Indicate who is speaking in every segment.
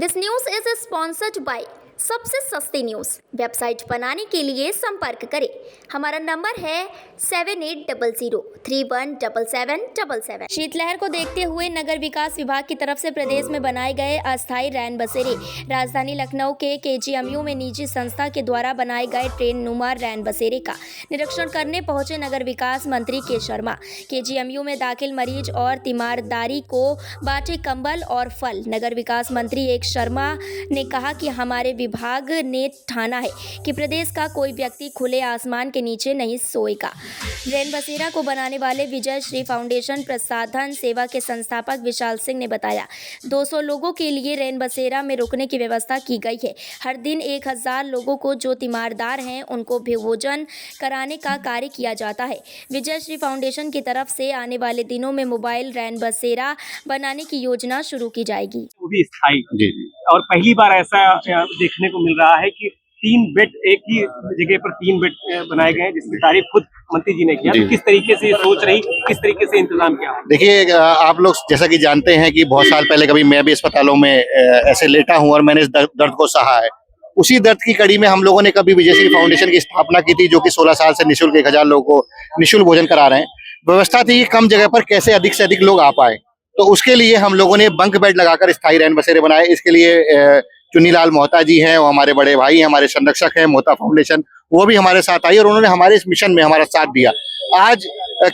Speaker 1: This news is sponsored by सबसे सस्ती news. Website बनाने के लिए संपर्क करें। हमारा नंबर है 7800317777। शीतलहर को देखते हुए नगर विकास विभाग की तरफ से प्रदेश में बनाए गए अस्थायी रैन बसेरे। राजधानी लखनऊ के केजीएमयू में निजी संस्था के द्वारा बनाए गए ट्रेन नुमा रैन बसेरे का निरीक्षण करने पहुंचे नगर विकास मंत्री के शर्मा। केजीएमयू में दाखिल मरीज और तीमारदारी को बांटे कंबल और फल। नगर विकास मंत्री एक शर्मा ने कहा कि हमारे विभाग ने ठाना है कि प्रदेश का कोई व्यक्ति खुले आसमान के नीचे नहीं सोएगा। रैन बसेरा को बनाने वाले विजय श्री फाउंडेशन प्रसाधन सेवा के संस्थापक विशाल सिंह ने बताया, 200 लोगों के लिए रैन बसेरा में रुकने की व्यवस्था की गई है। हर दिन 1000 लोगों को जो तीमारदार हैं उनको भोजन कराने का कार्य किया जाता है। विजय श्री फाउंडेशन की तरफ से आने वाले दिनों में मोबाइल रैन बसेरा बनाने की योजना शुरू की जाएगी।
Speaker 2: वो भी स्थायी जी। और पहली बार ऐसा देखने को मिल रहा है कि 3 बेड एक ही जगह पर 3 बेड बनाए गए हैं, जिसकी तारीफ खुद मंत्री जी ने किया। तो किस तरीके से सोच रही, किस तरीके से इंतजाम किया?
Speaker 3: देखिए, आप लोग जैसा कि जानते हैं कि बहुत साल पहले कभी मैं भी अस्पतालों में ऐसे लेटा हूं और मैंने इस दर्द को सहा है। उसी दर्द की कड़ी में हम लोगों ने कभी विजयश्री फाउंडेशन की स्थापना की थी, जो कि 16 साल से निःशुल्क 1000 लोगों को निःशुल्क भोजन करा रहे हैं। व्यवस्था थी कि कम जगह पर कैसे अधिक से अधिक लोग आ पाए, तो उसके लिए हम लोगों ने बंक बेड लगाकर स्थायी रैन बसेरे बनाए। इसके लिए चुन्नीलाल मोहता जी हैं, वो हमारे बड़े भाई हैं, हमारे संरक्षक हैं मोहता फाउंडेशन, वो भी हमारे साथ आई और उन्होंने हमारे इस मिशन में हमारा साथ दिया। आज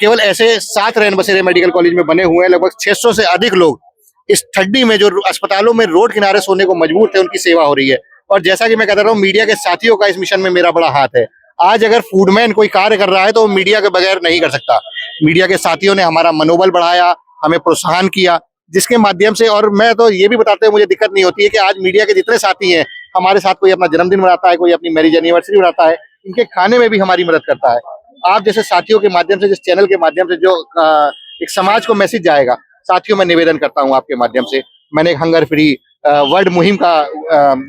Speaker 3: केवल ऐसे 7 रैन बसेरे मेडिकल कॉलेज में बने हुए हैं। लगभग 600 से अधिक लोग इस ठंडी में जो अस्पतालों में रोड किनारे सोने को मजबूर थे, उनकी सेवा हो रही है। और जैसा कि मैं कहता रहा हूँ, मीडिया के साथियों का इस मिशन में मेरा बड़ा हाथ है। आज अगर फूडमैन कोई कार्य कर रहा है तो वो मीडिया के बगैर नहीं कर सकता। मीडिया के साथियों ने हमारा मनोबल बढ़ाया, हमें प्रोत्साहन किया, जिसके माध्यम से, और मैं तो ये भी बताते हुए मुझे दिक्कत नहीं होती है कि आज मीडिया के जितने साथी हैं हमारे साथ, कोई अपना जन्मदिन मनाता है, कोई अपनी मैरिज एनिवर्सरी मनाता है, इनके खाने में भी हमारी मदद करता है। आप जैसे साथियों के माध्यम से, जिस चैनल के माध्यम से जो एक समाज को मैसेज जाएगा, साथियों मैं निवेदन करता हूँ आपके माध्यम से। मैंने एक हंगर फ्री वर्ल्ड मुहिम का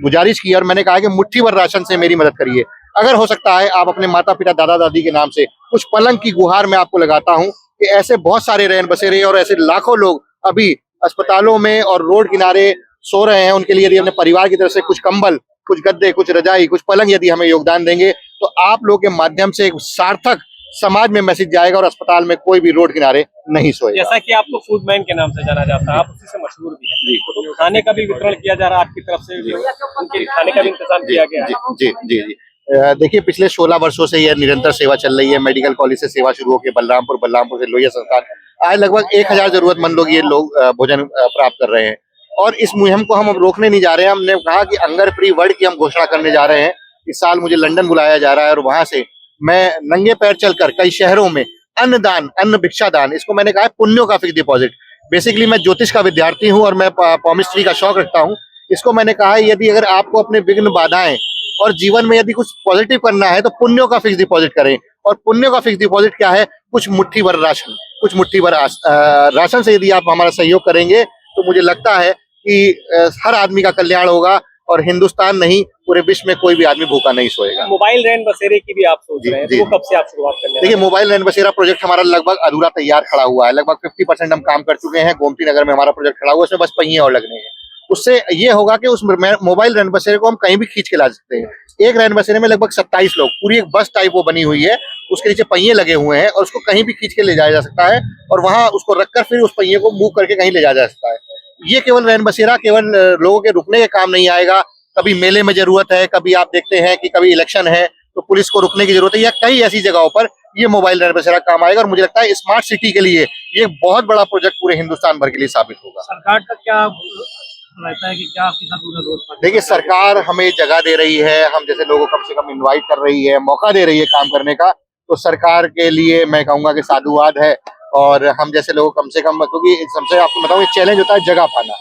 Speaker 3: गुजारिश की और मैंने कहा कि मुट्ठी भर राशन से मेरी मदद करिए। अगर हो सकता है आप अपने माता पिता दादा दादी के नाम से कुछ पलंग की गुहार मैं आपको लगाता हूँ कि ऐसे बहुत सारे रैन बसेरे और ऐसे लाखों लोग अभी अस्पतालों में और रोड किनारे सो रहे हैं। उनके लिए यदि अपने परिवार की तरफ से कुछ कंबल, कुछ गद्दे, कुछ रजाई, कुछ पलंग यदि हमें योगदान देंगे, तो आप लोग के माध्यम से एक सार्थक समाज में मैसेज जाएगा और अस्पताल में कोई भी रोड किनारे नहीं सोएगा।
Speaker 2: जैसा कि आपको फूडमैन के नाम से जाना जाता है, आप उसी से मशहूर भी हैं जी। तो खाने का भी वितरण किया जा रहा है आपकी तरफ से, उनके खाने का भी इंतजाम किया गया है?
Speaker 3: जी जी जी। देखिए, पिछले 16 वर्षों से यह निरंतर सेवा चल रही है। मेडिकल कॉलेज से सेवा शुरू होकर बलरामपुर से लोहिया संस्थान, आज लगभग 1000 जरूरतमंद लोग, ये लोग भोजन प्राप्त कर रहे हैं। और इस मुहिम को हम अब रोकने नहीं जा रहे हैं। हमने कहा कि हंगर फ्री वर्ल्ड की हम घोषणा करने जा रहे हैं। इस साल मुझे लंदन बुलाया जा रहा है और वहां से मैं नंगे पैर चलकर कई शहरों में अन्नदान, अन्न भिक्षा दान, इसको मैंने कहा है पुण्यों का फिक्स डिपॉजिट। बेसिकली मैं ज्योतिष का विद्यार्थी हूँ और मैं पॉमिस्ट्री का शौक रखता हूँ। इसको मैंने कहा है, यदि अगर आपको अपने विघ्न बाधाएं और जीवन में यदि कुछ पॉजिटिव करना है तो पुण्यों का फिक्स डिपॉजिट करें। और पुण्यों का फिक्स डिपॉजिट क्या है? कुछ मुट्ठी भर राशन, कुछ मुट्ठी भर राशन से यदि आप हमारा सहयोग करेंगे तो मुझे लगता है कि हर आदमी का कल्याण होगा और हिंदुस्तान नहीं, पूरे विश्व में कोई भी आदमी भूखा नहीं सोएगा।
Speaker 2: मोबाइल रैन बसेरे की भी आप सोच रहे हैं, तो वो कब से आप शुरुआत कर रहे हैं?
Speaker 3: देखिए, मोबाइल रैन बसेरा प्रोजेक्ट हमारा लगभग अधूरा तैयार खड़ा हुआ है। लगभग 50% हम काम कर चुके हैं। गोमती नगर में हमारा प्रोजेक्ट खड़ा हुआ है, उसमें बस पहिए और लगने हैं। उससे ये होगा कि उस मोबाइल रैन बसेरे को हम कहीं भी खींच के ला सकते हैं। एक रैन बसेरे में लगभग 27 लोग, पूरी एक बस टाइप वो बनी हुई है, उसके नीचे पहिए लगे हुए हैं और उसको कहीं भी खींच के ले जाया जा सकता है और वहां उसको रखकर फिर उस पहिए को मूव करके कहीं ले जाया जा सकता है। ये केवल रैन बसेरा केवल लोगों के रुकने के काम नहीं आएगा। कभी मेले में जरूरत है, कभी आप देखते हैं कि कभी इलेक्शन है तो पुलिस को रुकने की जरूरत है, या कई ऐसी जगहों पर ये मोबाइल रैन बसेरा काम आएगा। और मुझे लगता है स्मार्ट सिटी के लिए ये बहुत बड़ा प्रोजेक्ट पूरे हिंदुस्तान भर के लिए साबित होगा।
Speaker 2: सरकार का क्या रहता है कि क्या आपके साथ पूरा रोड?
Speaker 3: देखिए, सरकार हमें जगह दे रही है, हम जैसे लोगों को कम से कम इनवाइट कर रही है, मौका दे रही है काम करने का, तो सरकार के लिए मैं कहूंगा कि साधुवाद है। और हम जैसे लोग कम से कम, क्योंकि सबसे आपको बताऊं, ये चैलेंज होता है जगह पाना।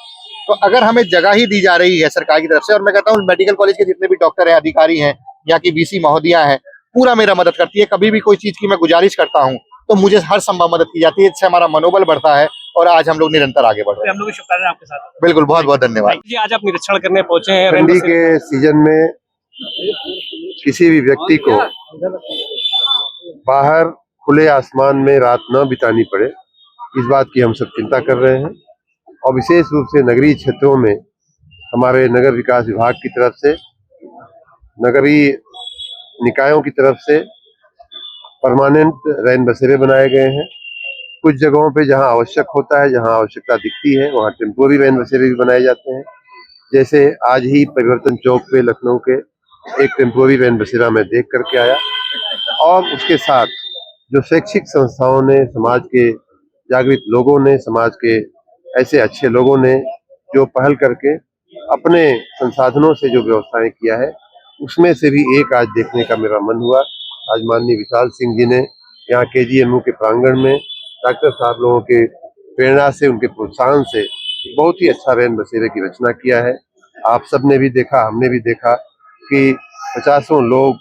Speaker 3: तो अगर हमें जगह ही दी जा रही है सरकार की तरफ से, और मैं कहता हूँ मेडिकल कॉलेज के जितने भी डॉक्टर हैं, अधिकारी हैं, यहाँ की वीसी महोदया हैं, पूरा मेरा मदद करती है। कभी भी कोई चीज की मैं गुजारिश करता हूँ तो मुझे हर संभव मदद की जाती है। इससे हमारा मनोबल बढ़ता है और आज हम लोग निरंतर आगे बढ़ रहे हैं।
Speaker 2: हम लोग की शुभकामनाएं आपके साथ।
Speaker 3: बिल्कुल, बहुत बहुत धन्यवाद
Speaker 2: जी। आज आप निरीक्षण करने पहुंचे हैं
Speaker 4: ठंडी के सीजन में किसी भी व्यक्ति को बाहर खुले आसमान में रात न बितानी पड़े, इस बात की हम सब चिंता कर रहे हैं। और विशेष रूप से नगरीय क्षेत्रों में हमारे नगर विकास विभाग की तरफ से, नगरीय निकायों की तरफ से परमानेंट रैन बसेरे बनाए गए हैं। कुछ जगहों पे जहां आवश्यक होता है, जहां आवश्यकता दिखती है, वहां टेम्पोररी रैन बसेरे भी बनाए जाते हैं। जैसे आज ही परिवर्तन चौक पे लखनऊ के एक टेम्पोररी रैन बसेरा मैं देख करके आया। और उसके साथ जो शैक्षिक संस्थाओं ने, समाज के जागृत लोगों ने, समाज के ऐसे अच्छे लोगों ने जो पहल करके अपने संसाधनों से जो व्यवस्थाएं किया है, उसमें से भी एक आज देखने का मेरा मन हुआ। आज माननीय विशाल सिंह जी ने यहाँ केजीएमयू के प्रांगण में डॉक्टर साहब लोगों के प्रेरणा से, उनके प्रोत्साहन से बहुत ही अच्छा रैन बसेरे की रचना किया है। आप सबने भी देखा, हमने भी देखा कि पचासों लोग,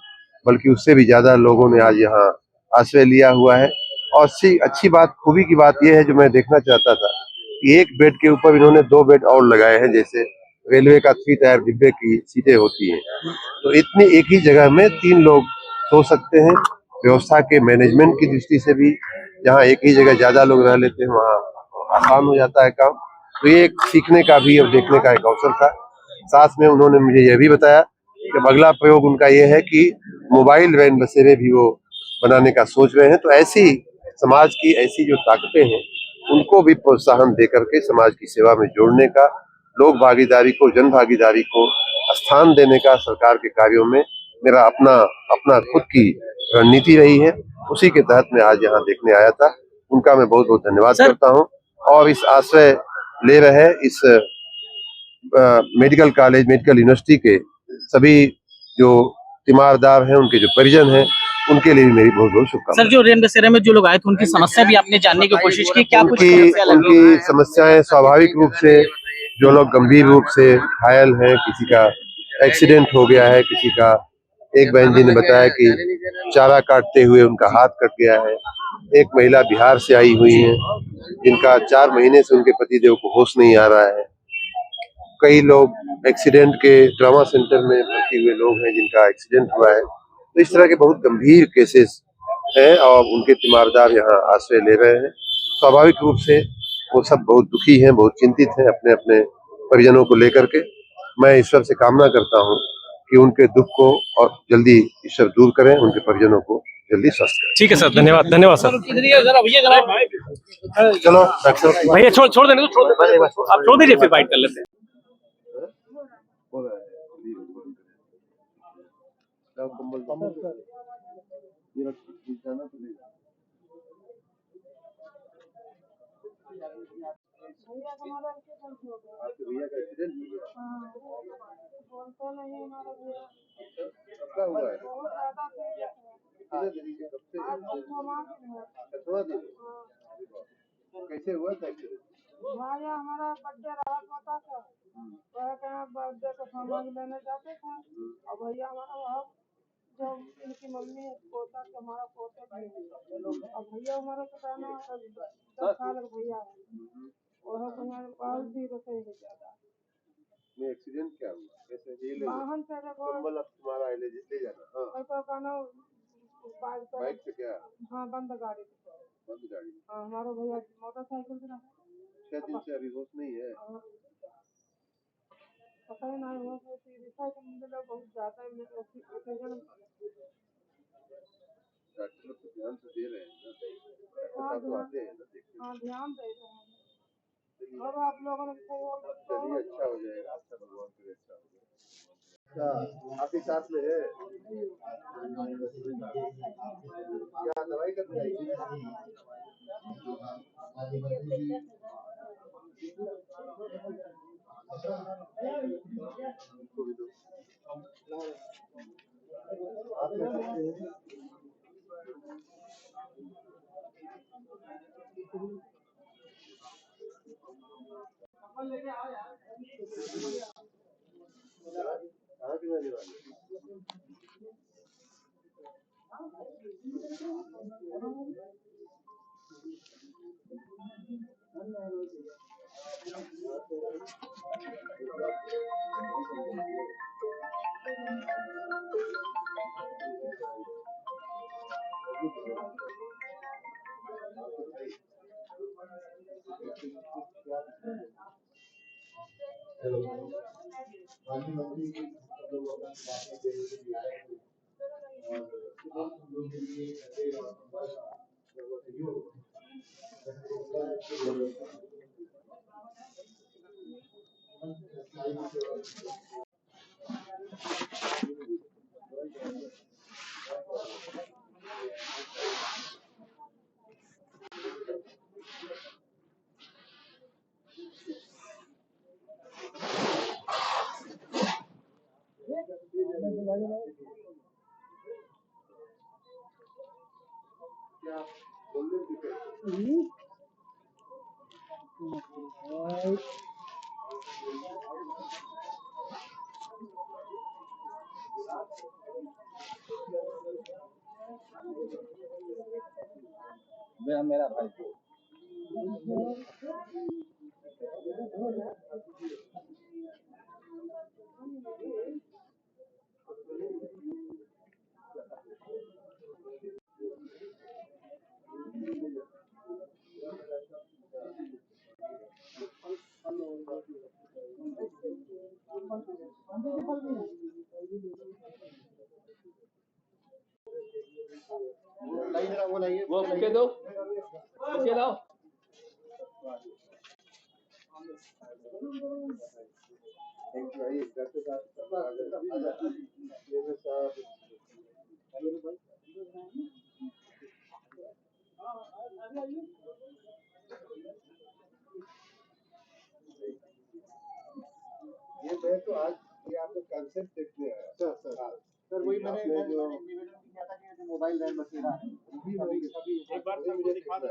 Speaker 4: बल्कि उससे भी ज्यादा लोगों ने आज यहाँ आश्रय लिया हुआ है। और अच्छी बात, खूबी की बात यह है जो मैं देखना चाहता था कि एक बेड के ऊपर इन्होंने 2 बेड और लगाए हैं, जैसे रेलवे का 3 टायर डिब्बे की सीटें होती हैं। तो इतनी एक ही जगह में 3 लोग सो सकते हैं। व्यवस्था के मैनेजमेंट की दृष्टि से भी, जहाँ एक ही जगह ज्यादा लोग रह लेते हैं वहाँ आसान हो जाता है काम। तो ये एक सीखने का भी और देखने का एक अवसर था। साथ में उन्होंने मुझे यह भी बताया कि अगला प्रयोग उनका यह है कि मोबाइल वैन बसेरे भी वो बनाने का सोच रहे हैं। तो ऐसी समाज की ऐसी जो ताकतें हैं, उनको भी प्रोत्साहन दे करके समाज की सेवा में जोड़ने का, लोक भागीदारी को, जन भागीदारी को स्थान देने का सरकार के कार्यों में मेरा अपना अपना खुद की रणनीति रही है। उसी के तहत मैं आज यहाँ देखने आया था। उनका मैं बहुत बहुत धन्यवाद करता हूँ। और इस आश्रय ले रहे इस मेडिकल कॉलेज, मेडिकल यूनिवर्सिटी के सभी जो तीमारदार हैं, उनके जो परिजन हैं, उनके लिए भी मेरी बहुत बहुत शुभकामनाएं।
Speaker 5: सर, जो रेन बसेरे में जो लोग आए थे उनकी समस्या भी आपने जानने की कोशिश की, क्या कुछ समस्या लगी?
Speaker 4: उनकी समस्याएं स्वाभाविक रूप से, जो लोग गंभीर रूप से घायल हैं, किसी का एक्सीडेंट हो गया है, किसी का, एक बहन जी ने बताया कि चारा काटते हुए उनका हाथ कट गया है। एक महिला बिहार से आई हुई है, जिनका 4 महीने से उनके पतिदेव को होश नहीं आ रहा है। कई लोग एक्सीडेंट के ट्रॉमा सेंटर में भर्ती हुए लोग हैं, जिनका एक्सीडेंट हुआ है। तो इस तरह के बहुत गंभीर केसेस हैं और उनके तीमारदार यहाँ आश्रय ले रहे हैं। स्वाभाविक रूप से वो सब बहुत दुखी हैं, बहुत चिंतित हैं अपने अपने परिजनों को लेकर के। मैं ईश्वर से कामना करता हूँ कि उनके दुख को और जल्दी ईश्वर दूर करें, उनके परिजनों को जल्दी स्वस्थ करें।
Speaker 2: ठीक है सर, धन्यवाद, धन्यवाद सर।
Speaker 4: चलो डॉक्टर साहब।
Speaker 2: भैया छोड़ देने दो, आप छोड़ दीजिए, फिर बाइट कर लेते हैं।
Speaker 4: भैया का एक्सीडेंट बोलता नहीं हमारा भैया कब हुआ है? कैसे हुआ था एक्सीडेंट?
Speaker 6: भाई हमारा बर्थडे रहा पता था, वह कहाँ बर्थडे का सामान लेने जाते थे। और भैया हमारा वहाँ जो इनकी मम्मी है, पोता के हमारा पोते भाई, और भैया हमारा तो कहना 10 साल का भैया है, वह भैया बहुत भी रसोई है ज्यादा।
Speaker 4: में एक्सीडेंट क्या हुआ? कैसे ये ले
Speaker 6: वाहन से देखो
Speaker 4: कंबल अब तुम्हारा है, ले जाना। हाँ,
Speaker 6: और तो कहना
Speaker 4: बाइक से क्या?
Speaker 6: हाँ, बंद गाड़ी से।
Speaker 4: बंद गाड़ी।
Speaker 6: हाँ, हमारा भैया मोटरसाइकिल से रहा।
Speaker 4: 6 दिन से अभी होश नहीं है।
Speaker 6: पता ही नहीं हुआ कि रिसाइकिल मिला बहुत ज्यादा ऑक्सीजन।
Speaker 4: डॉक्टर लोग ध्यान तो दे रहे हैं ना,
Speaker 6: हाँ,
Speaker 4: तो आते हैं ना देखने।
Speaker 6: हाँ, ध्यान दे रहे हैं। और आप लोगों ने
Speaker 4: चलिए, अच्छा हो जाएगा, अच्छा भगवान करे अच्छा हो जाएगा। अच्छा, आपके साथ में है क्या दवाई करने आई थी? कहाँ की रहने वाली? ये मैं तो आज ये आप लोग कंसेप्ट देखते हैं सर वही मैंने जो मोबाइल वैन बसेरा है
Speaker 2: एक बार सबको दिखा दो।